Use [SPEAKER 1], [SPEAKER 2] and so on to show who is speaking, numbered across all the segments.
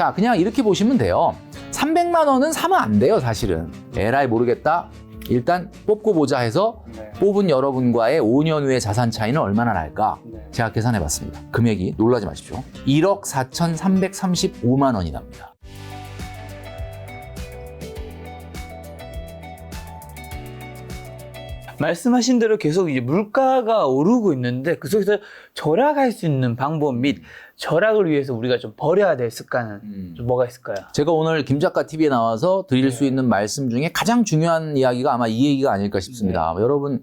[SPEAKER 1] 자, 그냥 이렇게 보시면 돼요. 300만 원은 사면 안 돼요, 사실은. 에라이 모르겠다. 일단 뽑고 보자 해서
[SPEAKER 2] 네.
[SPEAKER 1] 뽑은 여러분과의 5년 후의 자산 차이는 얼마나 날까?
[SPEAKER 2] 네.
[SPEAKER 1] 제가 계산해봤습니다. 금액이 놀라지 마십시오. 1억 4,335만 원이 납니다.
[SPEAKER 2] 말씀하신 대로 계속 이제 물가가 오르고 있는데 그 속에서 절약할 수 있는 방법 및 절약을 위해서 우리가 좀 버려야 될 습관은 좀 뭐가 있을까요?
[SPEAKER 1] 제가 오늘 김작가 TV에 나와서 드릴 수 있는 말씀 중에 가장 중요한 이야기가 아마 이 얘기가 아닐까 싶습니다. 여러분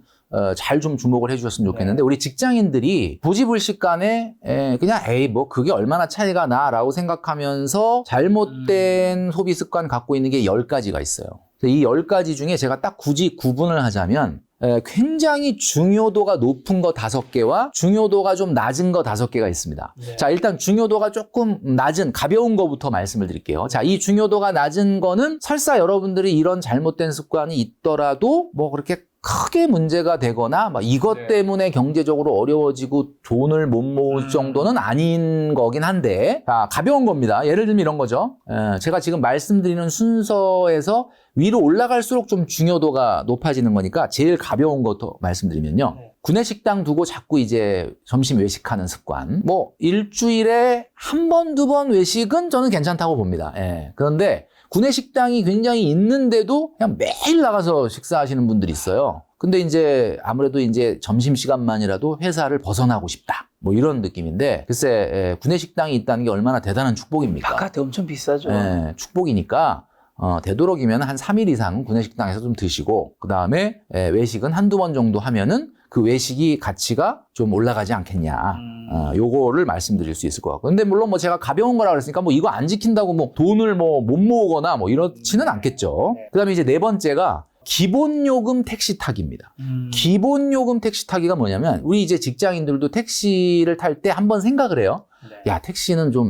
[SPEAKER 1] 잘 좀 주목을 해주셨으면 좋겠는데 우리 직장인들이 부지불식간에 그냥 에이 뭐 그게 얼마나 차이가 나라고 생각하면서 잘못된 소비 습관 갖고 있는 게 10가지가 있어요. 이 10가지 중에 제가 딱 굳이 구분을 하자면 굉장히 중요도가 높은 거 5개와 중요도가 좀 낮은 거 5개가 있습니다.
[SPEAKER 2] 네.
[SPEAKER 1] 자, 일단 중요도가 조금 낮은 가벼운 거부터 말씀을 드릴게요. 자, 이 중요도가 낮은 거는 설사 여러분들이 이런 잘못된 습관이 있더라도 뭐 그렇게 크게 문제가 되거나 막 이것 때문에 경제적으로 어려워지고 돈을 못 모을 정도는 아닌 거긴 한데, 자, 가벼운 겁니다. 예를 들면 이런 거죠. 제가 지금 말씀드리는 순서에서 위로 올라갈수록 좀 중요도가 높아지는 거니까 제일 가벼운 것부터 말씀드리면요. 구내식당 두고 자꾸 이제 점심 외식하는 습관. 뭐 일주일에 한 번, 2번 외식은 저는 괜찮다고 봅니다. 그런데 구내식당이 굉장히 있는데도 그냥 매일 나가서 식사하시는 분들이 있어요. 근데 이제 아무래도 이제 점심시간만이라도 회사를 벗어나고 싶다. 뭐 이런 느낌인데, 글쎄, 구내식당이 있다는 게 얼마나 대단한 축복입니까?
[SPEAKER 2] 바깥에 엄청 비싸죠.
[SPEAKER 1] 축복이니까, 되도록이면 한 3일 이상은 구내식당에서 좀 드시고, 그 다음에 외식은 한두 번 정도 하면은 그 외식이 가치가 좀 올라가지 않겠냐. 요거를 말씀드릴 수 있을 것 같고. 근데 물론 뭐 제가 가벼운 거라 그랬으니까 뭐 이거 안 지킨다고 뭐 돈을 뭐 못 모으거나 뭐 이렇지는 않겠죠. 그 다음에 이제 4번째가 기본요금 택시 타기입니다. 기본요금 택시 타기가 뭐냐면 우리 이제 직장인들도 택시를 탈 때 한번 생각을 해요. 야, 택시는 좀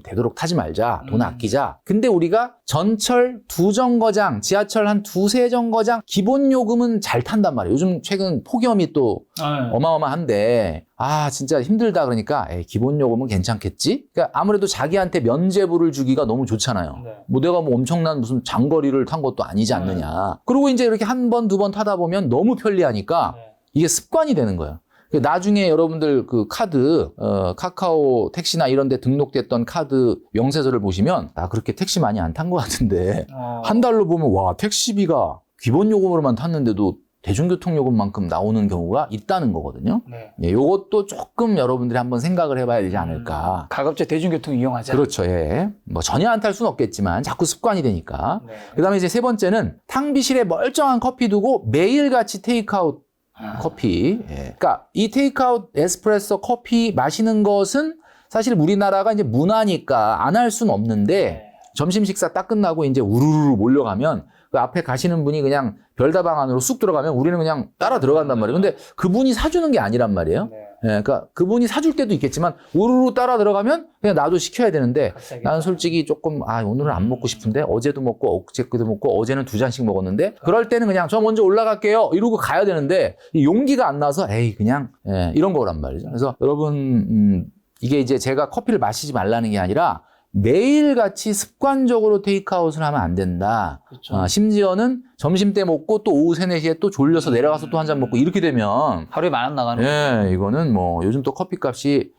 [SPEAKER 1] 되도록 타지 말자. 돈 아끼자. 근데 우리가 전철 2정거장, 지하철 한 2-3정거장 기본 요금은 잘 탄단 말이에요. 요즘 최근 폭염이 또 어마어마한데, 아, 진짜 힘들다 그러니까, 기본 요금은 괜찮겠지? 그러니까 아무래도 자기한테 면제부를 주기가 너무 좋잖아요. 뭐 내가 뭐 엄청난 무슨 장거리를 탄 것도 아니지 않느냐. 그리고 이제 이렇게 한 번, 2번 타다 보면 너무 편리하니까 이게 습관이 되는 거예요. 나중에 여러분들 그 카드, 카카오 택시나 이런 데 등록됐던 카드 명세서를 보시면, 나 그렇게 택시 많이 안 탄 것 같은데, 한 달로 보면, 와, 택시비가 기본 요금으로만 탔는데도 대중교통 요금만큼 나오는 경우가 있다는 거거든요. 요것도 조금 여러분들이 한번 생각을 해봐야 되지 않을까.
[SPEAKER 2] 가급적 대중교통 이용하자.
[SPEAKER 1] 그렇죠, 뭐 전혀 안 탈 수는 없겠지만, 자꾸 습관이 되니까. 그 다음에 이제 3번째는 탕비실에 멀쩡한 커피 두고 매일같이 테이크아웃 커피. 그러니까 이 테이크아웃 에스프레소 커피 마시는 것은 사실 우리나라가 이제 문화니까 안 할 수는 없는데, 점심 식사 딱 끝나고 이제 우르르 몰려가면 그 앞에 가시는 분이 그냥 별다방 안으로 쑥 들어가면 우리는 그냥 따라 들어간단 말이에요. 근데 그분이 사주는 게 아니란 말이에요. 그러니까 그분이 사줄 때도 있겠지만 우르르 따라 들어가면 그냥 나도 시켜야 되는데, 나는 솔직히 조금 오늘은 안 먹고 싶은데 어제도 먹고 어제도 먹고 어제는 2잔씩 먹었는데, 그럴 때는 그냥 저 먼저 올라갈게요 이러고 가야 되는데 이 용기가 안 나서 그냥 이런 거란 말이죠. 그래서 여러분, 이게 이제 제가 커피를 마시지 말라는 게 아니라 매일같이 습관적으로 테이크아웃을 하면 안 된다.
[SPEAKER 2] 그렇죠.
[SPEAKER 1] 심지어는 점심 때 먹고 또 오후 3, 4시에 또 졸려서 내려가서 또 한 잔 먹고 이렇게 되면
[SPEAKER 2] 하루에 10,000원 나가는
[SPEAKER 1] 이거는 뭐 요즘 또 커피값이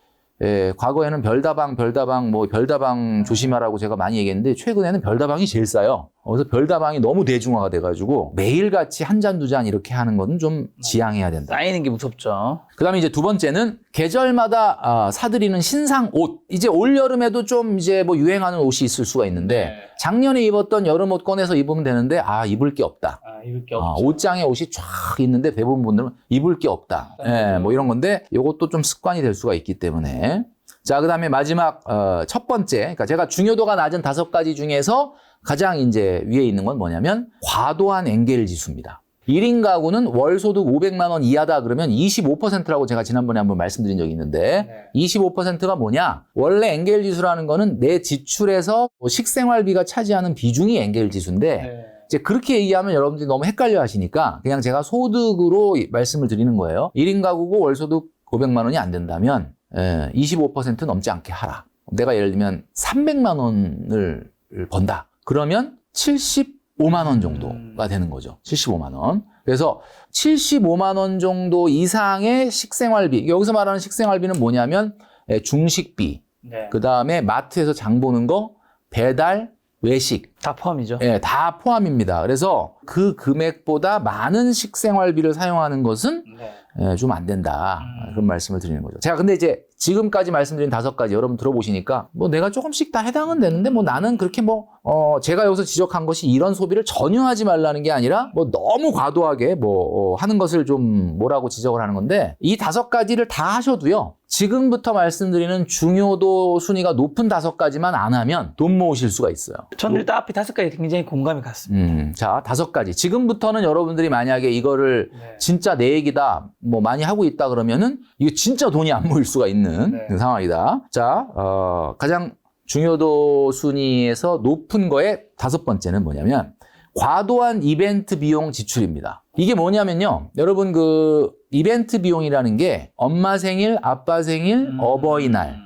[SPEAKER 1] 과거에는 별다방 조심하라고 제가 많이 얘기했는데, 최근에는 별다방이 제일 싸요. 그래서 별다방이 너무 대중화가 돼가지고 매일같이 한 잔, 2잔 이렇게 하는 거는 좀 지양해야 된다.
[SPEAKER 2] 쌓이는 게 무섭죠.
[SPEAKER 1] 그 다음에 이제 2번째는 계절마다 사들이는 신상 옷. 이제 올 여름에도 좀 이제 뭐 유행하는 옷이 있을 수가 있는데, 작년에 입었던 여름 옷 꺼내서 입으면 되는데, 입을 게 없다.
[SPEAKER 2] 입을 게 없죠.
[SPEAKER 1] 옷장에 옷이 쫙 있는데 대부분 분들은 입을 게 없다. 뭐 이런 건데, 이것도 좀 습관이 될 수가 있기 때문에. 자, 그 다음에 마지막 첫 번째, 그러니까 제가 중요도가 낮은 5가지 중에서 가장 이제 위에 있는 건 뭐냐면 과도한 엔겔 지수입니다. 1인 가구는 월 소득 500만 원 이하다 그러면 25%라고 제가 지난번에 한번 말씀드린 적이 있는데, 25%가 뭐냐? 원래 엔겔 지수라는 거는 내 지출에서 식생활비가 차지하는 비중이 엔겔 지수인데, 이제 그렇게 얘기하면 여러분들이 너무 헷갈려 하시니까 그냥 제가 소득으로 말씀을 드리는 거예요. 1인 가구고 월 소득 500만 원이 안 된다면 25% 넘지 않게 하라. 내가 예를 들면 300만 원을 번다. 그러면 75만 원 정도가 되는 거죠. 75만 원. 그래서 75만 원 정도 이상의 식생활비. 여기서 말하는 식생활비는 뭐냐면 중식비,
[SPEAKER 2] 네.
[SPEAKER 1] 그 다음에 마트에서 장 보는 거, 배달, 외식.
[SPEAKER 2] 다 포함이죠.
[SPEAKER 1] 예, 다 포함입니다. 그래서 그 금액보다 많은 식생활비를 사용하는 것은
[SPEAKER 2] 네.
[SPEAKER 1] 좀 안 된다. 그런 말씀을 드리는 거죠. 제가 근데 이제 지금까지 말씀드린 5가지 여러분 들어보시니까 뭐 내가 조금씩 다 해당은 되는데 뭐 나는 그렇게 제가 여기서 지적한 것이 이런 소비를 전혀 하지 말라는 게 아니라 뭐 너무 과도하게 하는 것을 좀 뭐라고 지적을 하는 건데 이 5가지를 다 하셔도요. 지금부터 말씀드리는 중요도 순위가 높은 5가지만 안 하면 돈 모으실 수가 있어요.
[SPEAKER 2] 저는 일단 앞에 5가지 굉장히 공감이 갔습니다.
[SPEAKER 1] 자, 5가지. 지금부터는 여러분들이 만약에 이거를
[SPEAKER 2] 네.
[SPEAKER 1] 진짜 내 얘기다, 뭐 많이 하고 있다 그러면은 이게 진짜 돈이 안 모일 수가 있는
[SPEAKER 2] 네.
[SPEAKER 1] 그 상황이다. 자, 가장 중요도 순위에서 높은 거에 5번째는 뭐냐면 과도한 이벤트 비용 지출입니다. 이게 뭐냐면요. 여러분 그 이벤트 비용이라는 게 엄마 생일, 아빠 생일, 어버이날,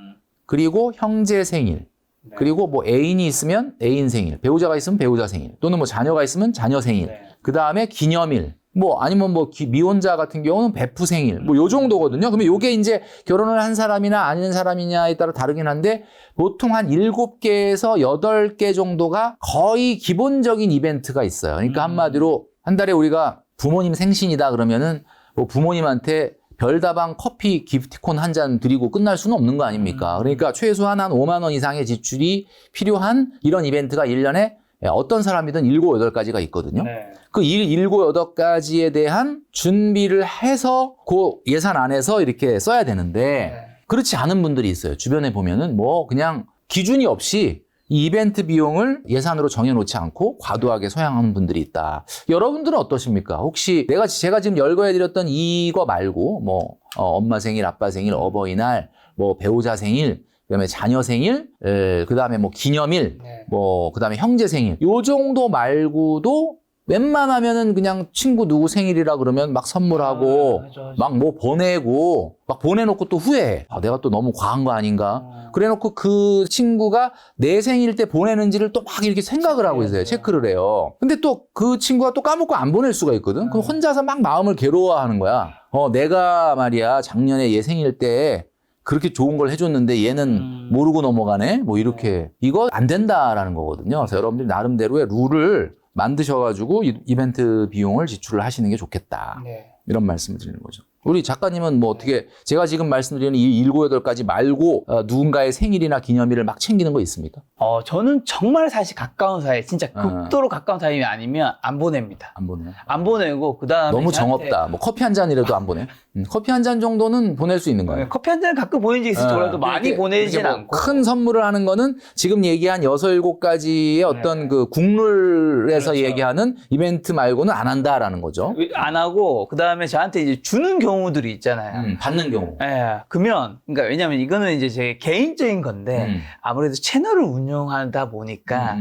[SPEAKER 1] 그리고 형제 생일,
[SPEAKER 2] 네.
[SPEAKER 1] 그리고 뭐 애인이 있으면 애인 생일, 배우자가 있으면 배우자 생일, 또는 뭐 자녀가 있으면 자녀 생일,
[SPEAKER 2] 네.
[SPEAKER 1] 그 다음에 기념일, 아니면 미혼자 같은 경우는 베프 생일, 요 정도거든요. 그러면 요게 이제 결혼을 한 사람이나 아닌 사람이냐에 따라 다르긴 한데 보통 한 7개에서 8개 정도가 거의 기본적인 이벤트가 있어요. 그러니까 한마디로 한 달에 우리가 부모님 생신이다 그러면은 뭐 부모님한테 별다방 커피 기프티콘 한 잔 드리고 끝날 수는 없는 거 아닙니까? 그러니까 최소한 한 5만 원 이상의 지출이 필요한 이런 이벤트가 1년에 어떤 사람이든 7, 8가지가 있거든요.
[SPEAKER 2] 네.
[SPEAKER 1] 그 7, 8가지에 대한 준비를 해서 그 예산 안에서 이렇게 써야 되는데
[SPEAKER 2] 네.
[SPEAKER 1] 그렇지 않은 분들이 있어요. 주변에 보면은 그냥 기준이 없이 이 이벤트 비용을 예산으로 정해놓지 않고 과도하게 소양하는 분들이 있다. 여러분들은 어떠십니까? 혹시 제가 지금 열거해드렸던 이거 말고 엄마 생일, 아빠 생일, 어버이날, 배우자 생일, 그다음에 자녀 생일, 그다음에 기념일,
[SPEAKER 2] 네.
[SPEAKER 1] 그다음에 형제 생일. 요 정도 말고도 웬만하면은 그냥 친구 누구 생일이라 그러면 막 선물하고
[SPEAKER 2] 맞아.
[SPEAKER 1] 막 보내고 막 보내놓고 또 후회해. 내가 또 너무 과한 거 아닌가? 그래놓고 그 친구가 내 생일 때 보내는지를 또 막 이렇게 생각을 하고 있어요. 체크를 해요. 근데 또 그 친구가 또 까먹고 안 보낼 수가 있거든. 그럼 혼자서 막 마음을 괴로워하는 거야. 내가 말이야 작년에 얘 생일 때 그렇게 좋은 걸 해줬는데 얘는 모르고 넘어가네? 이렇게. 이거 안 된다라는 거거든요. 그래서 여러분들이 나름대로의 룰을 만드셔가지고 이벤트 비용을 지출을 하시는 게 좋겠다.
[SPEAKER 2] 네.
[SPEAKER 1] 이런 말씀을 드리는 거죠. 우리 작가님은 어떻게 제가 지금 말씀드리는 이 7, 8가지 말고 누군가의 생일이나 기념일을 막 챙기는 거 있습니까?
[SPEAKER 2] 저는 정말 사실 가까운 사이, 진짜 극도로 가까운 사이 아니면 안 보냅니다.
[SPEAKER 1] 안 보내요.
[SPEAKER 2] 안 보내고 그다음에
[SPEAKER 1] 너무
[SPEAKER 2] 저한테
[SPEAKER 1] 정없다. 커피 한 잔이라도 안 보내. 커피 한 잔 정도는 보낼 수 있는 거예요.
[SPEAKER 2] 커피 한 잔 가끔 보낸 적 있을지 몰라도 많이 보내진 않고.
[SPEAKER 1] 큰 선물을 하는 거는 지금 얘기한 6, 7가지의 어떤 그 국룰에서
[SPEAKER 2] 그렇죠.
[SPEAKER 1] 얘기하는 이벤트 말고는 안 한다라는 거죠.
[SPEAKER 2] 안 하고 그다음에 저한테 이제 주는 경우들이 있잖아요.
[SPEAKER 1] 받는 경우.
[SPEAKER 2] 예, 그러니까 왜냐면 이거는 이제 제 개인적인 건데 아무래도 채널을 운영하다 보니까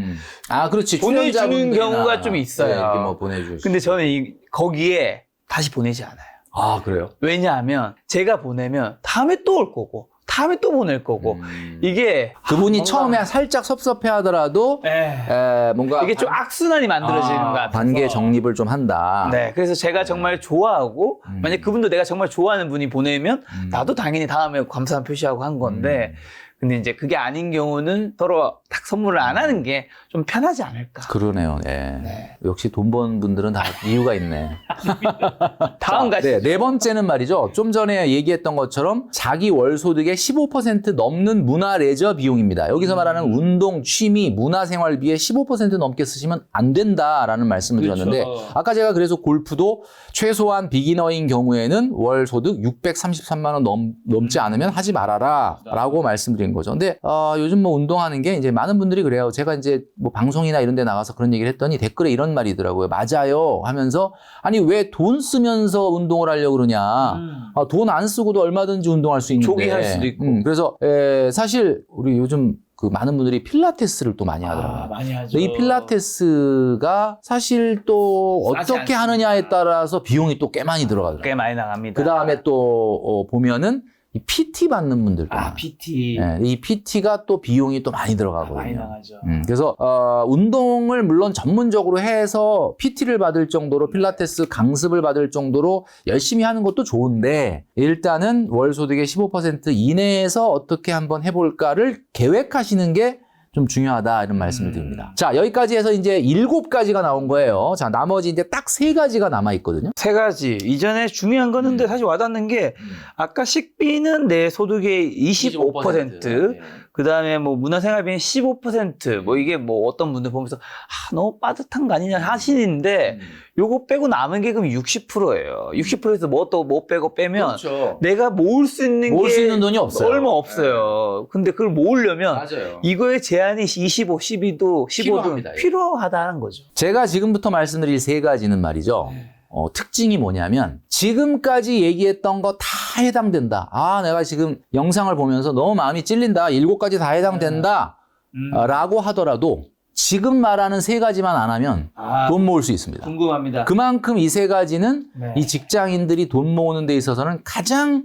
[SPEAKER 1] 그렇지.
[SPEAKER 2] 보내주는
[SPEAKER 1] 출연자분들이나,
[SPEAKER 2] 경우가 좀 있어요.
[SPEAKER 1] 이렇게 보내주시고.
[SPEAKER 2] 근데 저는 거기에 다시 보내지 않아요.
[SPEAKER 1] 그래요?
[SPEAKER 2] 왜냐하면 제가 보내면 다음에 또 올 거고 다음에 또 보낼 거고 이게
[SPEAKER 1] 그분이
[SPEAKER 2] 뭔가-
[SPEAKER 1] 처음에 살짝 섭섭해 하더라도 뭔가
[SPEAKER 2] 이게 좀 악순환이 만들어지는 것 같아서
[SPEAKER 1] 관계 정립을 좀 한다.
[SPEAKER 2] 네, 그래서 제가 정말 좋아하고 만약 그분도 내가 정말 좋아하는 분이 보내면 나도 당연히 다음에 감사한 표시하고 한 건데 근데 이제 그게 아닌 경우는 서로 딱 선물을 안 하는 게 좀 편하지 않을까.
[SPEAKER 1] 그러네요. 네. 역시 돈 버는 분들은 다 이유가 있네.
[SPEAKER 2] 다음 가시죠.
[SPEAKER 1] 네 번째는 말이죠. 좀 전에 얘기했던 것처럼 자기 월 소득의 15% 넘는 문화 레저 비용입니다. 여기서 말하는 운동, 취미, 문화생활비에 15% 넘게 쓰시면 안 된다라는 말씀을
[SPEAKER 2] 그렇죠.
[SPEAKER 1] 드렸는데 아까 제가 그래서 골프도 최소한 비기너인 경우에는 월 소득 633만 원 넘지 않으면 하지 말아라 라고 말씀드린 거죠. 근데 요즘 운동하는 게 이제 많은 분들이 그래요. 제가 이제 방송이나 이런 데 나가서 그런 얘기를 했더니 댓글에 이런 말이 있더라고요. 맞아요 하면서 아니 왜 돈 쓰면서 운동을 하려고 그러냐. 돈 안 쓰고도 얼마든지 운동할 수 있는데.
[SPEAKER 2] 조깅할 수도 있고.
[SPEAKER 1] 그래서 사실 우리 요즘 그 많은 분들이 필라테스를 또 많이 하더라고요.
[SPEAKER 2] 많이 하죠.
[SPEAKER 1] 이 필라테스가 사실 또
[SPEAKER 2] 싸지
[SPEAKER 1] 어떻게
[SPEAKER 2] 않습니다.
[SPEAKER 1] 하느냐에 따라서 비용이 또 꽤 많이 들어가더라고요.
[SPEAKER 2] 꽤 많이 나갑니다.
[SPEAKER 1] 그 다음에 또 보면은 이 PT 받는 분들도
[SPEAKER 2] 아,
[SPEAKER 1] 많아요.
[SPEAKER 2] PT.
[SPEAKER 1] 예, 이 PT가 또 비용이 또 많이 들어가거든요.
[SPEAKER 2] 많이 나가죠.
[SPEAKER 1] 그래서 운동을 물론 전문적으로 해서 PT를 받을 정도로 필라테스 강습을 받을 정도로 열심히 하는 것도 좋은데 일단은 월 소득의 15% 이내에서 어떻게 한번 해볼까를 계획하시는 게 좀 중요하다 이런 말씀을 드립니다. 자, 여기까지 해서 이제 7가지가 나온 거예요. 자, 나머지 이제 딱 3가지가 남아 있거든요.
[SPEAKER 2] 3가지. 이전에 중요한 거는 근데 사실 와닿는 게 아까 식비는 내 소득의 25%,
[SPEAKER 1] 네.
[SPEAKER 2] 그다음에 뭐 문화생활비는 15%, 뭐 이게 뭐 어떤 분들 보면서 너무 빠듯한 거 아니냐 하시는데 요거 빼고 남은 게 그럼 60%예요. 60%에서 뭐 또 뭐 빼고 빼면
[SPEAKER 1] 그렇죠.
[SPEAKER 2] 내가 모을 수 있는
[SPEAKER 1] 모을
[SPEAKER 2] 게
[SPEAKER 1] 수 있는 돈이 없어요.
[SPEAKER 2] 얼마 없어요. 근데 그걸 모으려면
[SPEAKER 1] 맞아요.
[SPEAKER 2] 이거의 제한이 25, 12도, 15도
[SPEAKER 1] 필요합니다, 이거.
[SPEAKER 2] 필요하다는 거죠.
[SPEAKER 1] 제가 지금부터 말씀드릴 3가지는 말이죠. 특징이 뭐냐면 지금까지 얘기했던 거 다 해당된다. 아, 내가 지금 영상을 보면서 너무 마음이 찔린다. 7가지 다 해당된다. 라고 하더라도 지금 말하는 3가지만 안 하면 돈 모을 수 있습니다.
[SPEAKER 2] 궁금합니다.
[SPEAKER 1] 그만큼 이 3가지는
[SPEAKER 2] 네.
[SPEAKER 1] 이 직장인들이 돈 모으는 데 있어서는 가장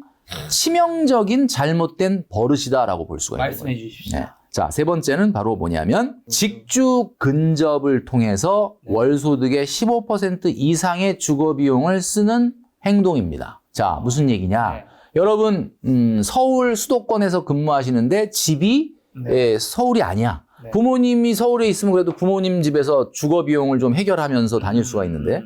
[SPEAKER 1] 치명적인 잘못된 버릇이다라고 볼 수가 있는 거예요.
[SPEAKER 2] 말씀해 주십시오.
[SPEAKER 1] 네. 자, 3번째는 바로 뭐냐면 직주 근접을 통해서 월 소득의 15% 이상의 주거 비용을 쓰는 행동입니다. 자, 무슨 얘기냐?
[SPEAKER 2] 네.
[SPEAKER 1] 여러분, 서울 수도권에서 근무하시는데 집이 서울이 아니야.
[SPEAKER 2] 네.
[SPEAKER 1] 부모님이 서울에 있으면 그래도 부모님 집에서 주거 비용을 좀 해결하면서 다닐 수가 있는데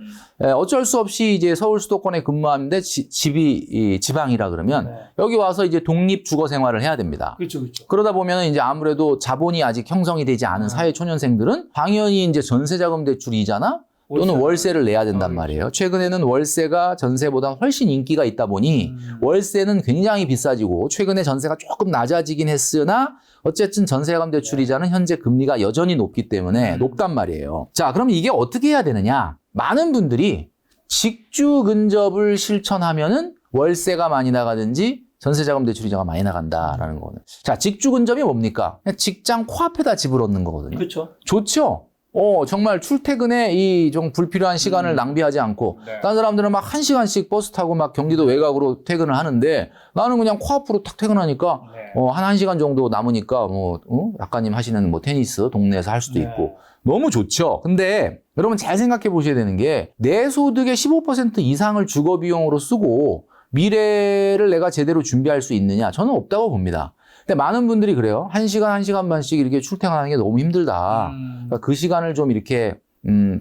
[SPEAKER 1] 어쩔 수 없이 이제 서울 수도권에 근무하는데 집이 지방이라 그러면 여기 와서 이제 독립 주거 생활을 해야 됩니다.
[SPEAKER 2] 그렇죠, 그렇죠.
[SPEAKER 1] 그러다 보면 이제 아무래도 자본이 아직 형성이 되지 않은 사회 초년생들은 당연히 이제 전세자금 대출이잖아. 또는 월세를 내야 된단 말이에요. 최근에는 월세가 전세보다 훨씬 인기가 있다 보니 월세는 굉장히 비싸지고 최근에 전세가 조금 낮아지긴 했으나 어쨌든 전세자금 대출이자는 현재 금리가 여전히 높기 때문에 높단 말이에요. 자, 그럼 이게 어떻게 해야 되느냐? 많은 분들이 직주 근접을 실천하면은 월세가 많이 나가든지 전세자금 대출이자가 많이 나간다라는 거거든요. 자, 직주 근접이 뭡니까? 그냥 직장 코앞에다 집을 얻는 거거든요.
[SPEAKER 2] 그렇죠.
[SPEAKER 1] 좋죠? 정말 출퇴근에 이 좀 불필요한 시간을 낭비하지 않고, 다른 사람들은 막 1시간씩 버스 타고 막 경기도 외곽으로 퇴근을 하는데, 나는 그냥 코앞으로 탁 퇴근하니까, 한 1시간 정도 남으니까, 작가님 하시는 뭐 테니스 동네에서 할 수도 있고, 너무 좋죠? 근데, 여러분 잘 생각해 보셔야 되는 게, 내 소득의 15% 이상을 주거 비용으로 쓰고, 미래를 내가 제대로 준비할 수 있느냐? 저는 없다고 봅니다. 근데 많은 분들이 그래요. 1시간, 1시간 반씩 이렇게 출퇴근하는 게 너무 힘들다. 그러니까 그 시간을 좀 이렇게,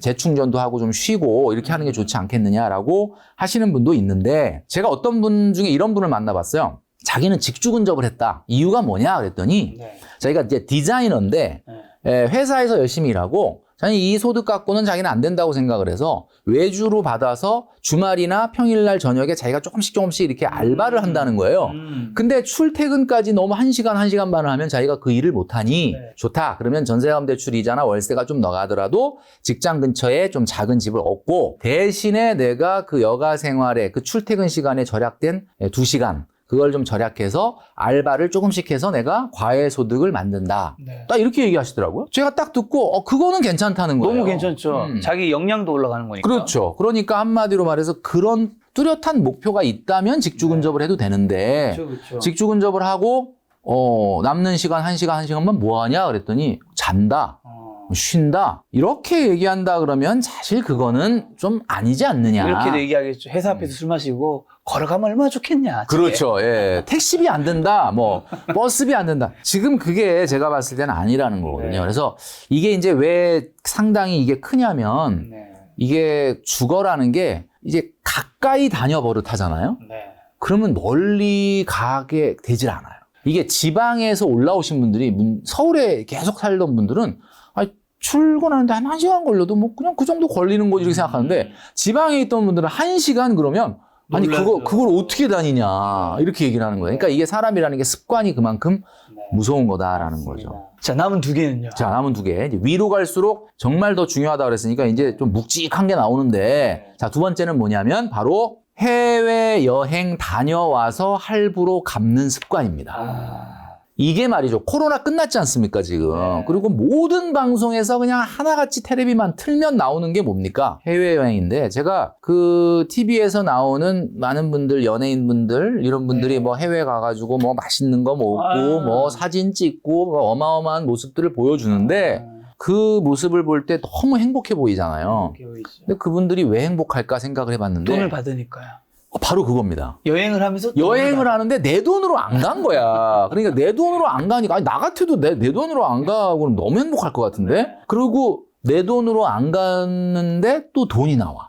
[SPEAKER 1] 재충전도 하고 좀 쉬고 이렇게 하는 게 좋지 않겠느냐라고 하시는 분도 있는데, 제가 어떤 분 중에 이런 분을 만나봤어요. 자기는 직주 근접을 했다. 이유가 뭐냐? 그랬더니, 자기가 이제 디자이너인데, 회사에서 열심히 일하고, 자기 이 소득 갖고는 자기는 안 된다고 생각을 해서 외주로 받아서 주말이나 평일날 저녁에 자기가 조금씩 이렇게 알바를 한다는 거예요. 근데 출퇴근까지 너무 1시간, 1시간 반을 하면 자기가 그 일을 못하니 좋다. 그러면 전세자금 대출이자나 월세가 좀 나가더라도 직장 근처에 좀 작은 집을 얻고 대신에 내가 그 여가 생활에 그 출퇴근 시간에 절약된 2시간 그걸 좀 절약해서 알바를 조금씩 해서 내가 과외 소득을 만든다. 딱 이렇게 얘기하시더라고요. 제가 딱 듣고 그거는 괜찮다는 거예요.
[SPEAKER 2] 너무 괜찮죠. 자기 역량도 올라가는 거니까.
[SPEAKER 1] 그렇죠. 그러니까 한마디로 말해서 그런 뚜렷한 목표가 있다면 직주 근접을 해도 되는데
[SPEAKER 2] 그렇죠.
[SPEAKER 1] 직주 근접을 하고 남는 시간 1시간만 뭐 하냐 그랬더니 잔다. 쉰다. 이렇게 얘기한다 그러면 사실 그거는 좀 아니지 않느냐.
[SPEAKER 2] 이렇게도 얘기하겠죠. 회사 앞에서 술 마시고 걸어가면 얼마나 좋겠냐. 집에.
[SPEAKER 1] 그렇죠. 예. 택시비 안 된다. 뭐 버스비 안 된다. 지금 그게 제가 봤을 때는 아니라는 거거든요. 그래서 이게 이제 왜 상당히 이게 크냐면 이게 주거라는 게 이제 가까이 다녀 버릇하잖아요. 그러면 멀리 가게 되질 않아요. 이게 지방에서 올라오신 분들이 서울에 계속 살던 분들은 출근하는데 한 1시간 걸려도 뭐 그냥 그 정도 걸리는 거지 이렇게 생각하는데 지방에 있던 분들은 1시간 그러면 아니 그걸 어떻게 다니냐 이렇게 얘기를 하는 거예요. 그러니까 이게 사람이라는 게 습관이 그만큼 무서운 거다라는 거죠.
[SPEAKER 2] 자, 남은 2개는요.
[SPEAKER 1] 자, 남은 2개. 이제 위로 갈수록 정말 더 중요하다 그랬으니까 이제 좀 묵직한 게 나오는데 자, 2번째는 뭐냐면 바로 해외 여행 다녀와서 할부로 갚는 습관입니다. 이게 말이죠. 코로나 끝났지 않습니까, 지금.
[SPEAKER 2] 네.
[SPEAKER 1] 그리고 모든 방송에서 그냥 하나같이 텔레비만 틀면 나오는 게 뭡니까? 해외여행인데, 제가 그 TV에서 나오는 많은 분들, 연예인분들, 이런 분들이
[SPEAKER 2] 네.
[SPEAKER 1] 뭐 해외 가가지고 뭐 맛있는 거 먹고,
[SPEAKER 2] 아.
[SPEAKER 1] 뭐 사진 찍고, 뭐 어마어마한 모습들을 보여주는데, 그 모습을 볼 때 너무 행복해 보이잖아요. 근데 그분들이 왜 행복할까 생각을 해봤는데,
[SPEAKER 2] 돈을 받으니까요.
[SPEAKER 1] 바로 그겁니다.
[SPEAKER 2] 여행을 하면서
[SPEAKER 1] 여행을 하는데 내 돈으로 안 간 거야. 그러니까 내 돈으로 안 가니까, 아니, 나 같아도 내 돈으로 안 가고는 너무 행복할 것 같은데? 그리고 내 돈으로 안 갔는데 또 돈이 나와.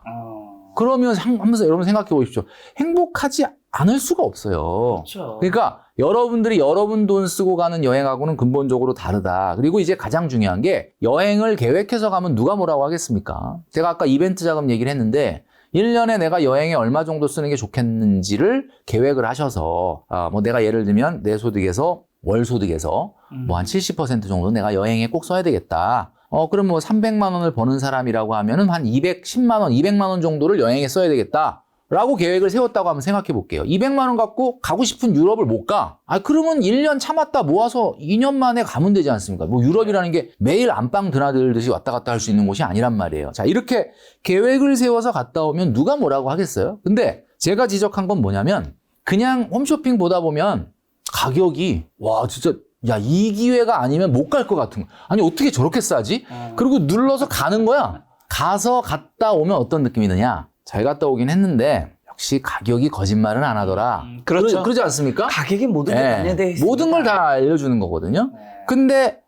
[SPEAKER 1] 그러면 하면서 여러분 생각해 보십시오. 행복하지 않을 수가 없어요.
[SPEAKER 2] 그렇죠.
[SPEAKER 1] 그러니까 여러분들이 여러분 돈 쓰고 가는 여행하고는 근본적으로 다르다. 그리고 이제 가장 중요한 게 여행을 계획해서 가면 누가 뭐라고 하겠습니까? 제가 아까 이벤트 자금 얘기를 했는데 1년에 내가 여행에 얼마 정도 쓰는 게 좋겠는지를 계획을 하셔서 뭐 내가 예를 들면 내 소득에서 월 소득에서 뭐 한 70% 정도 내가 여행에 꼭 써야 되겠다. 그럼 뭐 300만 원을 버는 사람이라고 하면은 한 210만 원, 200만 원 정도를 여행에 써야 되겠다. 라고 계획을 세웠다고 한번 생각해 볼게요. 200만 원 갖고 가고 싶은 유럽을 못 가. 그러면 1년 참았다 모아서 2년 만에 가면 되지 않습니까? 뭐 유럽이라는 게 매일 안방 드나들듯이 왔다 갔다 할 수 있는 곳이 아니란 말이에요. 자, 이렇게 계획을 세워서 갔다 오면 누가 뭐라고 하겠어요? 근데 제가 지적한 건 뭐냐면 그냥 홈쇼핑 보다 보면 가격이 와 진짜 야, 이 기회가 아니면 못 갈 것 같은 거. 아니 어떻게 저렇게 싸지? 그리고 눌러서 가는 거야. 가서 갔다 오면 어떤 느낌이 드냐? 잘 갔다 오긴 했는데 역시 가격이 거짓말은 안 하더라.
[SPEAKER 2] 그렇죠.
[SPEAKER 1] 그러지 않습니까?
[SPEAKER 2] 가격이 모든 게 반영되어 있습니다.
[SPEAKER 1] 모든 걸 다 알려주는 거거든요. 근데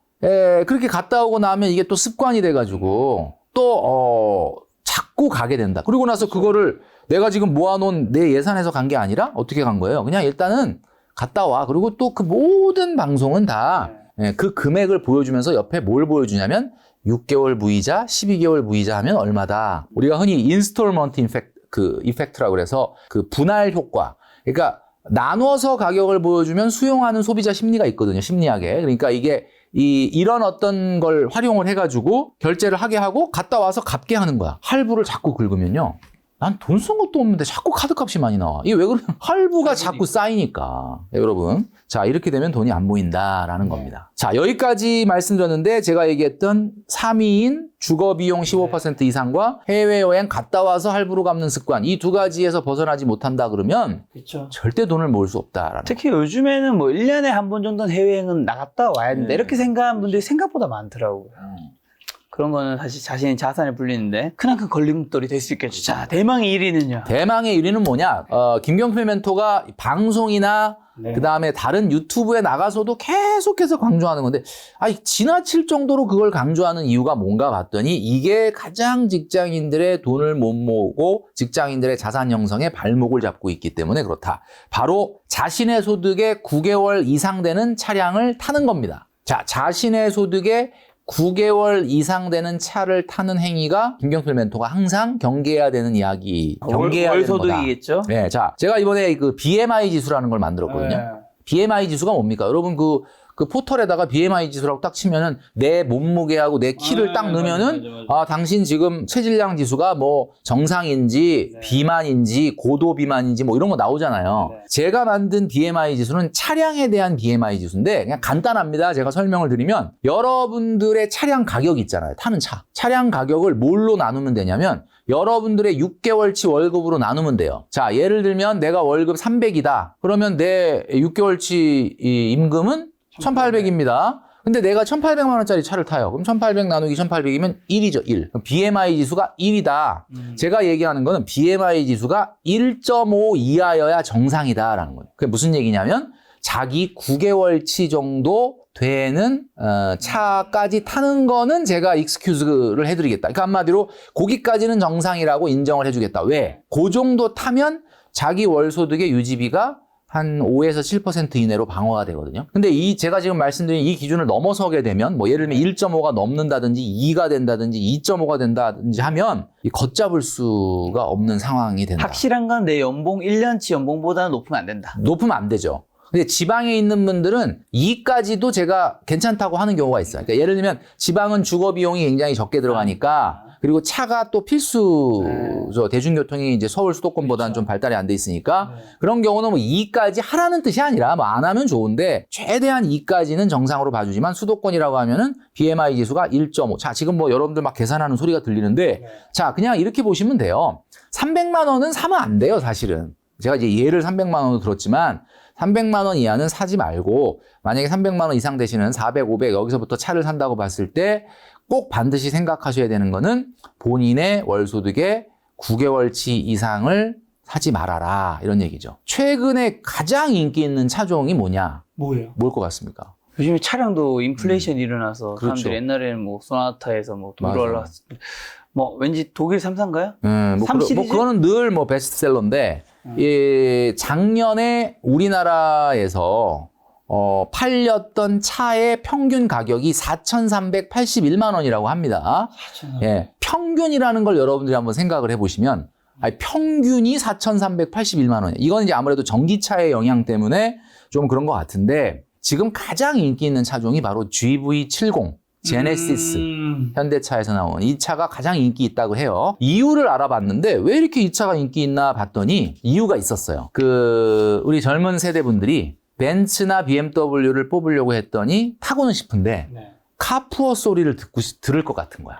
[SPEAKER 1] 그렇게 갔다 오고 나면 이게 또 습관이 돼가지고 또 자꾸 가게 된다. 그리고 나서 그거를 내가 지금 모아놓은 내 예산에서 간 게 아니라 어떻게 간 거예요? 그냥 일단은 갔다 와. 그리고 또 그 모든 방송은 다 그 금액을 보여주면서 옆에 뭘 보여주냐면 6개월 무이자, 12개월 무이자 하면 얼마다. 우리가 흔히 인스톨먼트 이펙트라고 그래서 그 분할 효과. 그러니까 나눠서 가격을 보여주면 수용하는 소비자 심리가 있거든요. 심리학에. 그러니까 이게 이런 어떤 걸 활용을 해가지고 결제를 하게 하고 갔다 와서 갚게 하는 거야. 할부를 자꾸 긁으면요. 난 돈 쓴 것도 없는데 자꾸 카드값이 많이 나와. 이게 왜 그러냐? 할부가 자꾸 쌓이니까. 네, 여러분. 자, 이렇게 되면 돈이 안 보인다라는 겁니다. 자, 여기까지 말씀드렸는데 제가 얘기했던 3위인 주거비용 15% 이상과 해외여행 갔다 와서 할부로 갚는 습관. 이 두 가지에서 벗어나지 못한다 그러면
[SPEAKER 2] 그렇죠.
[SPEAKER 1] 절대 돈을 모을 수 없다라는
[SPEAKER 2] 특히 요즘에는 뭐 1년에 한 번 정도는 해외여행은 나갔다 와야 된다. 이렇게 생각하는 분들이 생각보다 많더라고요. 그런 거는 사실 자신의 자산에 불리는데 크나큰 걸림돌이 될 수 있겠죠. 자, 대망의 1위는요.
[SPEAKER 1] 대망의 1위는 뭐냐? 김경필 멘토가 방송이나 그다음에 다른 유튜브에 나가서도 계속해서 강조하는 건데 지나칠 정도로 그걸 강조하는 이유가 뭔가 봤더니 이게 가장 직장인들의 돈을 못 모으고 직장인들의 자산 형성에 발목을 잡고 있기 때문에 그렇다. 바로 자신의 소득의 9개월 이상 되는 차량을 타는 겁니다. 자, 자신의 소득의 9개월 이상 되는 차를 타는 행위가 김경필 멘토가 항상 경계해야 되는 이야기, 경계해야 되는 거다.
[SPEAKER 2] 월소득이겠죠?
[SPEAKER 1] 네, 자, 제가 이번에 그 BMI 지수라는 걸 만들었거든요. BMI 지수가 뭡니까? 여러분 그 포털에다가 BMI 지수라고 딱 치면은 내 몸무게하고 내 키를 딱 넣으면은
[SPEAKER 2] 맞아.
[SPEAKER 1] 당신 지금 체질량 지수가 뭐 정상인지 비만인지 고도 비만인지 뭐 이런 거 나오잖아요. 제가 만든 BMI 지수는 차량에 대한 BMI 지수인데 그냥 간단합니다. 제가 설명을 드리면 여러분들의 차량 가격 있잖아요. 타는 차량 가격을 뭘로 나누면 되냐면 여러분들의 6개월치 월급으로 나누면 돼요. 자, 예를 들면 내가 월급 300이다. 그러면 내 6개월치 이 임금은 1800입니다. 근데 내가 1800만 원짜리 차를 타요. 그럼 1800 나누기 1800이면 1이죠, 1. 그럼 BMI 지수가 1이다. 제가 얘기하는 거는 BMI 지수가 1.5 이하여야 정상이다라는 거예요. 그게 무슨 얘기냐면 자기 9개월치 정도 되는 차까지 타는 거는 제가 익스큐즈를 해드리겠다. 그러니까 한마디로 거기까지는 정상이라고 인정을 해주겠다. 왜? 그 정도 타면 자기 월소득의 유지비가 한 5에서 7% 이내로 방어가 되거든요. 근데 제가 지금 말씀드린 이 기준을 넘어서게 되면 뭐 예를 들면 1.5가 넘는다든지 2가 된다든지 2.5가 된다든지 하면 걷잡을 수가 없는 상황이 된다.
[SPEAKER 2] 확실한 건 내 연봉 1년치 연봉보다는 높으면 안 된다.
[SPEAKER 1] 높으면 안 되죠. 근데 지방에 있는 분들은 2까지도 제가 괜찮다고 하는 경우가 있어요. 그러니까 예를 들면 지방은 주거 비용이 굉장히 적게 들어가니까 그리고 차가 또 필수죠. 대중교통이 이제 서울 수도권보다는
[SPEAKER 2] 그렇죠.
[SPEAKER 1] 좀 발달이 안 돼 있으니까
[SPEAKER 2] 네.
[SPEAKER 1] 그런 경우는 뭐 2까지 하라는 뜻이 아니라 뭐 안 하면 좋은데 최대한 2까지는 정상으로 봐주지만 수도권이라고 하면은 BMI 지수가 1.5. 자, 지금 뭐 여러분들 막 계산하는 소리가 들리는데
[SPEAKER 2] 네.
[SPEAKER 1] 자, 그냥 이렇게 보시면 돼요. 300만 원은 사면 안 돼요, 사실은. 제가 이제 예를 300만 원으로 들었지만 300만 원 이하는 사지 말고 만약에 300만 원 이상 되시는 400, 500 여기서부터 차를 산다고 봤을 때 꼭 반드시 생각하셔야 되는 거는 본인의 월소득의 9개월치 이상을 사지 말아라 이런 얘기죠. 최근에 가장 인기 있는 차종이 뭐냐?
[SPEAKER 2] 뭐예요?
[SPEAKER 1] 뭘 것 같습니까?
[SPEAKER 2] 요즘에 차량도 인플레이션이 일어나서
[SPEAKER 1] 그렇죠.
[SPEAKER 2] 사람들이 옛날에는 뭐 소나타에서 뭐 돈
[SPEAKER 1] 맞아.
[SPEAKER 2] 올랐을 때 뭐 왠지 독일 3사인가요?
[SPEAKER 1] 뭐,
[SPEAKER 2] 3 시리즈?
[SPEAKER 1] 그거는 늘 뭐 베스트셀러인데 작년에 우리나라에서 팔렸던 차의 평균 가격이 4,381만 원이라고 합니다. 예, 평균이라는 걸 여러분들이 한번 생각을 해보시면 아니, 평균이 4,381만 원이에요. 이건 이제 아무래도 전기차의 영향 때문에 좀 그런 것 같은데 지금 가장 인기 있는 차종이 바로 GV70 제네시스 현대차에서 나온 이 차가 가장 인기 있다고 해요. 이유를 알아봤는데 왜 이렇게 이 차가 인기 있나 봤더니 이유가 있었어요. 우리 젊은 세대분들이 벤츠나 BMW를 뽑으려고 했더니 타고는 싶은데
[SPEAKER 2] 네.
[SPEAKER 1] 카푸어 소리를 들을 것 같은 거야.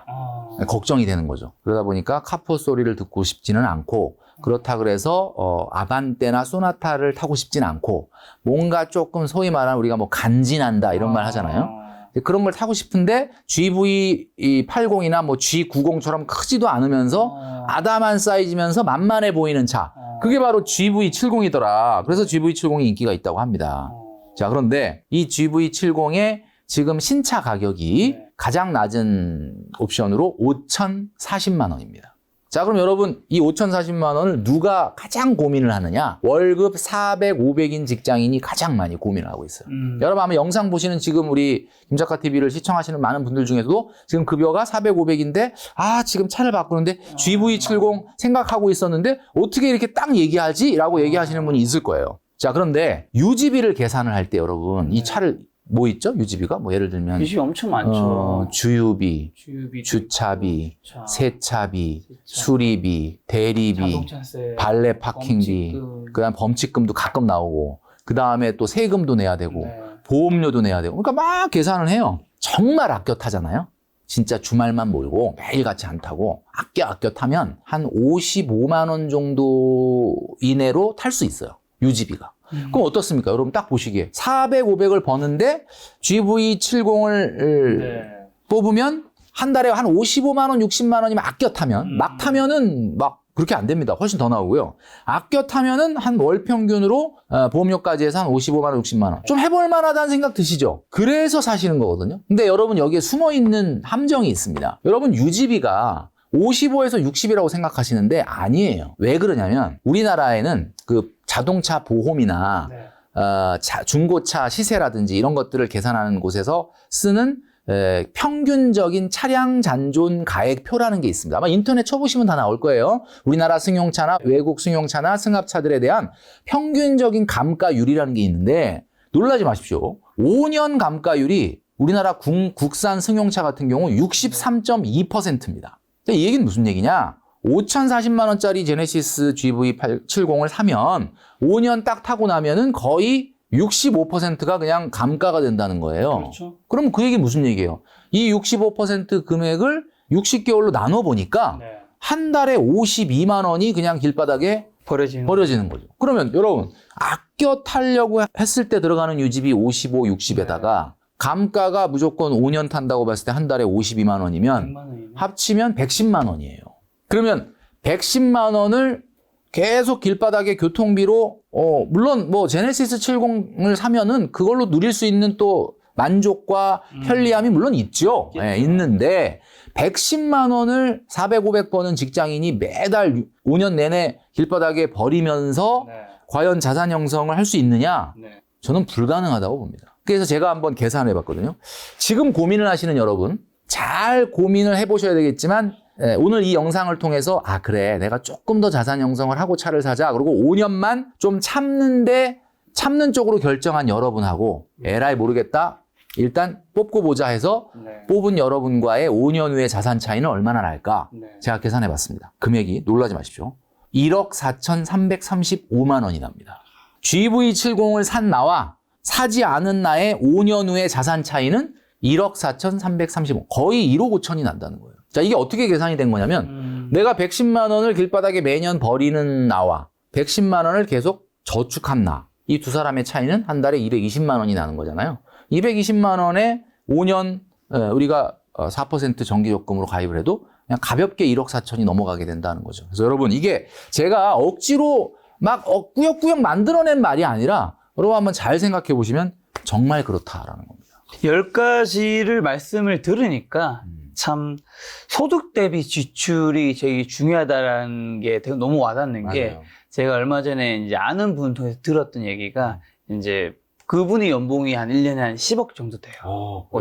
[SPEAKER 1] 걱정이 되는 거죠. 그러다 보니까 카푸어 소리를 듣고 싶지는 않고 그렇다 그래서 아반떼나 소나타를 타고 싶진 않고 뭔가 조금 소위 말하는 우리가 뭐 간지난다 이런 말 하잖아요. 그런 걸 타고 싶은데 GV80이나 뭐 G90처럼 크지도 않으면서 아담한 사이즈면서 만만해 보이는 차. 그게 바로 GV70이더라. 그래서 GV70이 인기가 있다고 합니다. 자, 그런데 이 GV70의 지금 신차 가격이 가장 낮은 옵션으로 5,040만 원입니다. 자, 그럼 여러분 이 5,040만 원을 누가 가장 고민을 하느냐? 월급 400, 500인 직장인이 가장 많이 고민을 하고 있어요. 여러분 아마 영상 보시는 지금 우리 김작가 TV를 시청하시는 많은 분들 중에서도 지금 급여가 400, 500인데 지금 차를 바꾸는데 GV70 생각하고 있었는데 어떻게 이렇게 딱 얘기하지? 라고 얘기하시는 분이 있을 거예요. 자, 그런데 유지비를 계산을 할 때 여러분 이 차를 뭐 있죠? 유지비가? 뭐 예를 들면
[SPEAKER 2] 유지비 엄청 많죠.
[SPEAKER 1] 주유비,
[SPEAKER 2] 주유비,
[SPEAKER 1] 주차비,
[SPEAKER 2] 주차,
[SPEAKER 1] 세차비,
[SPEAKER 2] 세차,
[SPEAKER 1] 수리비, 대리비,
[SPEAKER 2] 자동차세,
[SPEAKER 1] 발레 파킹비,
[SPEAKER 2] 범칙금.
[SPEAKER 1] 그다음 범칙금도 가끔 나오고 그다음에 또 세금도 내야 되고
[SPEAKER 2] 네.
[SPEAKER 1] 보험료도 내야 되고 그러니까 막 계산을 해요. 정말 아껴 타잖아요. 진짜 주말만 몰고 매일같이 안 타고 아껴 타면 한 55만 원 정도 이내로 탈 수 있어요. 유지비가. 그럼 어떻습니까? 여러분 딱 보시기에 400, 500을 버는데 GV70을 뽑으면 한 달에 한 55만 원, 60만 원이면 아껴 타면 막 타면은 막 그렇게 안 됩니다. 훨씬 더 나오고요. 아껴 타면은 한 월 평균으로 보험료까지 해서 한 55만 원, 60만 원. 좀 해볼 만하다는 생각 드시죠? 그래서 사시는 거거든요. 근데 여러분 여기에 숨어 있는 함정이 있습니다. 여러분 유지비가 55에서 60이라고 생각하시는데 아니에요. 왜 그러냐면 우리나라에는 그 자동차 보험이나 중고차 시세라든지 이런 것들을 계산하는 곳에서 쓰는 평균적인 차량 잔존 가액표라는 게 있습니다. 아마 인터넷 쳐보시면 다 나올 거예요. 우리나라 승용차나 외국 승용차나 승합차들에 대한 평균적인 감가율이라는 게 있는데 놀라지 마십시오. 5년 감가율이 우리나라 국산 승용차 같은 경우 63.2%입니다. 이 얘기는 무슨 얘기냐? 5,040만 원짜리 제네시스 GV70을 사면 5년 딱 타고 나면은 거의 65%가 그냥 감가가 된다는 거예요.
[SPEAKER 2] 그렇죠.
[SPEAKER 1] 그럼 그 얘기 무슨 얘기예요? 이 65% 금액을 60개월로 나눠 보니까 한 달에 52만 원이 그냥 길바닥에 버려지는 거죠. 그러면 여러분 아껴 타려고 했을 때 들어가는 유지비 55, 60에다가 감가가 무조건 5년 탄다고 봤을 때 한 달에 52만 원이면
[SPEAKER 2] 100만 원이네.
[SPEAKER 1] 합치면 110만 원이에요. 그러면 110만 원을 계속 길바닥에 교통비로 물론 뭐 제네시스 70을 사면은 그걸로 누릴 수 있는 또 만족과 편리함이 물론 있죠. 예, 있는데 110만 원을 400, 500 버는 직장인이 매달 5년 내내 길바닥에 버리면서 과연 자산 형성을 할 수 있느냐? 저는 불가능하다고 봅니다. 그래서 제가 한번 계산을 해봤거든요. 지금 고민을 하시는 여러분 잘 고민을 해보셔야 되겠지만 오늘 이 영상을 통해서 그래 내가 조금 더 자산 형성을 하고 차를 사자 그리고 5년만 좀 참는 쪽으로 결정한 여러분하고 에라이 모르겠다 일단 뽑고 보자 해서
[SPEAKER 2] 네.
[SPEAKER 1] 뽑은 여러분과의 5년 후의 자산 차이는 얼마나 날까?
[SPEAKER 2] 네.
[SPEAKER 1] 제가 계산해 봤습니다. 금액이 놀라지 마십시오. 1억 4,335만 원이 납니다. GV70을 산 나와 사지 않은 나의 5년 후의 자산 차이는 1억 4,335, 거의 1억 5천이 난다는 거예요. 자, 이게 어떻게 계산이 된 거냐면 내가 110만 원을 길바닥에 매년 버리는 나와 110만 원을 계속 저축한 나, 이 두 사람의 차이는 한 달에 220만 원이 나는 거잖아요. 220만 원에 5년 우리가 4% 정기적금으로 가입을 해도 그냥 가볍게 1억 4천이 넘어가게 된다는 거죠. 그래서 여러분, 이게 제가 억지로 막 꾸역꾸역 만들어낸 말이 아니라 여러분 한번 잘 생각해 보시면 정말 그렇다라는 겁니다.
[SPEAKER 2] 10가지를 말씀을 들으니까 참 소득 대비 지출이 되게 중요하다라는 게 되게 너무 와닿는 게,
[SPEAKER 1] 맞아요.
[SPEAKER 2] 제가 얼마 전에 이제 아는 분 통해서 들었던 얘기가 이제 그분의 연봉이 한 1년에 한 10억 정도 돼요.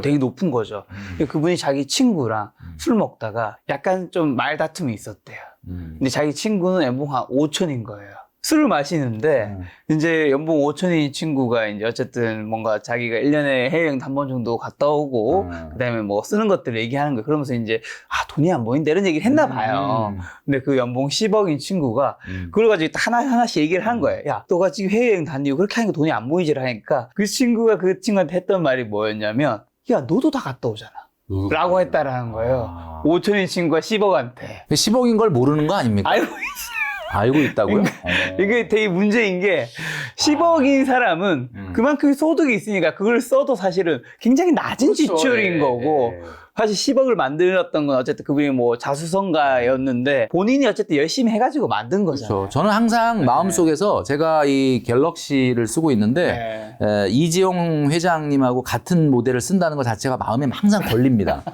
[SPEAKER 2] 되게 높은 거죠. 근데 그분이 자기 친구랑 술 먹다가 약간 좀 말다툼이 있었대요. 근데 자기 친구는 연봉 한 5천인 거예요. 술을 마시는데 이제 연봉 5천인 친구가 이제 어쨌든 뭔가 자기가 1년에 해외여행 한 번 정도 갔다 오고 그다음에 뭐 쓰는 것들을 얘기하는 거예요. 그러면서 이제 돈이 안 보인다 이런 얘기를 했나 봐요. 근데 그 연봉 10억인 친구가 그걸 가지고 하나씩 얘기를 하는 거예요. 야, 너가 지금 해외여행 다니고 그렇게 하니까 돈이 안 보이지라 하니까 그 친구가 그 친구한테 했던 말이 뭐였냐면, 야, 너도 다 갔다 오잖아 라고 했다라는 거예요. 5천인 친구가 10억한테.
[SPEAKER 1] 10억인 걸 모르는 거 아닙니까? 알고 있다고요?
[SPEAKER 2] 이게 되게 문제인 게, 10억인 사람은 그만큼 소득이 있으니까 그걸 써도 사실은 굉장히 낮은
[SPEAKER 1] 그렇죠.
[SPEAKER 2] 지출인 거고, 사실 10억을 만들었던 건 어쨌든 그분이 뭐 자수성가였는데 본인이 어쨌든 열심히 해가지고 만든 거잖아요.
[SPEAKER 1] 그렇죠. 저는 항상 마음속에서 제가 이 갤럭시를 쓰고 있는데 이지용 회장님하고 같은 모델을 쓴다는 것 자체가 마음에 항상 걸립니다.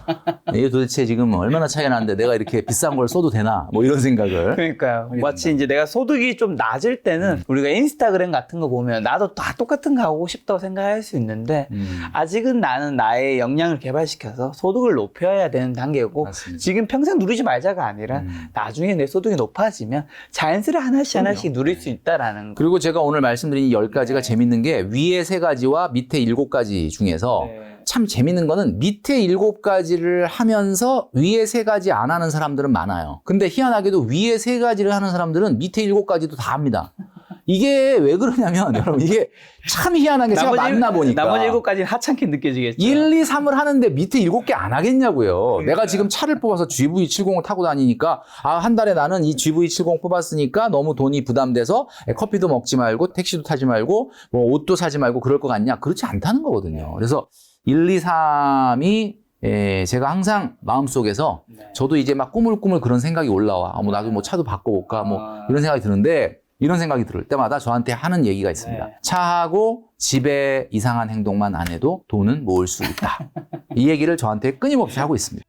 [SPEAKER 1] 이게 도대체 지금 얼마나 차이가 나는데 내가 이렇게 비싼 걸 써도 되나? 뭐 이런 생각을.
[SPEAKER 2] 그러니까요. 마치 이제 내가 소득이 좀 낮을 때는 우리가 인스타그램 같은 거 보면 나도 다 똑같은 거 하고 싶다고 생각할 수 있는데 아직은 나는 나의 역량을 개발시켜서 소득을 높여야 되는 단계고,
[SPEAKER 1] 맞습니다.
[SPEAKER 2] 지금 평생 누리지 말자가 아니라 나중에 내 소득이 높아지면 자연스레 하나씩 누릴 수 있다라는 거.
[SPEAKER 1] 그리고 제가 오늘 말씀드린 이 10가지가 재밌는 게 위에 3가지와 밑에 7가지 중에서 참 재밌는 거는 밑에 7가지를 하면서 위에 3가지 안 하는 사람들은 많아요. 근데 희한하게도 위에 3가지를 하는 사람들은 밑에 7가지도 다 합니다. 이게 왜 그러냐면 여러분, 이게 참 희한한 게 제가 만나보니까
[SPEAKER 2] 나머지 7가지는 하찮게 느껴지겠죠.
[SPEAKER 1] 1, 2, 3을 하는데 밑에 7개 안 하겠냐고요. 내가 지금 차를 뽑아서 GV70을 타고 다니니까 한 달에 나는 이 GV70 뽑았으니까 너무 돈이 부담돼서 커피도 먹지 말고 택시도 타지 말고 뭐 옷도 사지 말고 그럴 것 같냐? 그렇지 않다는 거거든요. 그래서 1, 2, 3이 제가 항상 마음속에서 저도 이제 막 꾸물꾸물 그런 생각이 올라와. 뭐 나도 뭐 차도 바꿔볼까 뭐 이런 생각이 드는데, 이런 생각이 들을 때마다 저한테 하는 얘기가 있습니다. 차하고 집에 이상한 행동만 안 해도 돈은 모을 수 있다. 이 얘기를 저한테 끊임없이 하고 있습니다.